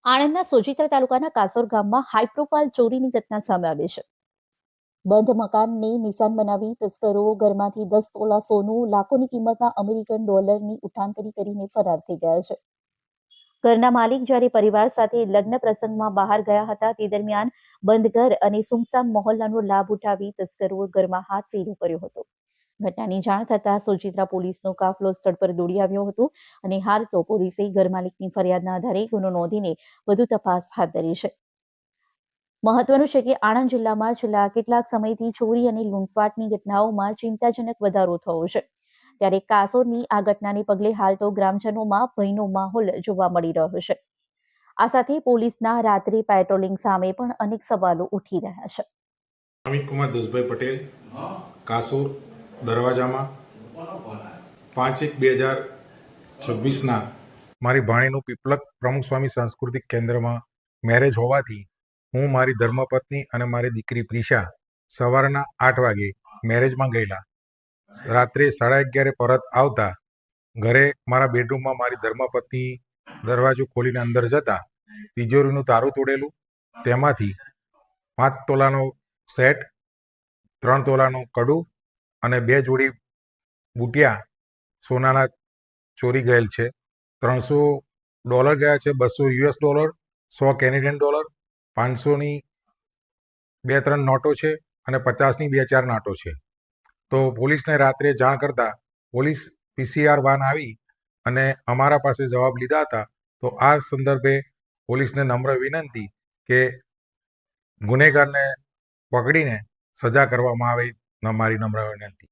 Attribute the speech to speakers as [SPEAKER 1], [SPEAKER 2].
[SPEAKER 1] આણંદના સોજિત્રા તાલુકાના કાસોર ગામમાં high profile ચોરીની ઘટના સામે આવી છે. બંધ મકાનને નિશાન બનાવી તસ્કરો ઘરમાંથી 10 તોલા સોનું, લાખોની કિંમતના અમેરિકન ડોલરની ઉઠાંતરી કરીને ફરાર થઈ ગયા છે. ઘરના માલિક જ્યારે પરિવાર સાથે લગ્ન પ્રસંગમાં બહાર ગયા હતા તે દરમિયાન બંધ ઘર અને સુમસામ મહોલ્લાનો લાભ ઉઠાવી તસ્કરો ઘરમાં હાથ ફેરો કર્યો હતો. ઘટનાની જાણ થતાં સોજિત્રા પોલીસનો કાફલો સ્થળ પર દોડી આવ્યો હતો અને હાલ તો પોલીસે ઘર માલિકની ફરિયાદના આધારે ગુનો નોંધીને વધુ તપાસ હાથ ધરી છે. મહત્વનું છે કે આણંદ જિલ્લામાં છેલ્લા કેટલાક સમયથી ચોરી અને લૂંટફાટની ઘટનાઓમાં ચિંતાજનક વધારો થયો છે. ત્યારે કાસોરની આ ઘટનાને પગલે હાલ તો ગ્રામજનોમાં ભયનો માહોલ જોવા મળી રહ્યો છે. આ સાથે પોલીસના રાત્રિ પેટ્રોલિંગ સામે પણ અનેક સવાલો ઉઠી રહ્યા છે.
[SPEAKER 2] અમિત કુમાર દસભાઈ પટેલ, કાસોર દરવાજામાં 5/1/2026 મારી ભાણીનું પીપલક પ્રમુખ સ્વામી સાંસ્કૃતિક કેન્દ્રમાં મેરેજ હોવાથી હું, મારી ધર્મપત્ની અને મારી દીકરી પ્રિશા સવારના 8 વાગે મેરેજમાં ગયેલા. રાત્રે 11:30 પરત આવતા ઘરે મારા બેડરૂમમાં મારી ધર્મપત્ની દરવાજો ખોલીને અંદર જતા તિજોરીનું તારું તોડેલું, તેમાંથી 5 તોલાનો સેટ, 3 તોલાનું કડું અને 2 જોડી બુટિયા સોનાના ચોરી ગયેલ છે. $300 ગયા છે, $200 $100 કેનેડિયન ડોલર, 500ની 2-3 નોટો છે અને 50ની 2-4 નોટો છે. તો પોલીસને રાત્રે જાણ કરતા પોલીસ PCR વાન આવી અને અમારા પાસે જવાબ લીધા હતા. તો આ સંદર્ભે પોલીસને નમ્ર વિનંતી કે ગુનેગારને પકડીને સજા કરવામાં આવે, મારી નમ્ર વિનંતી.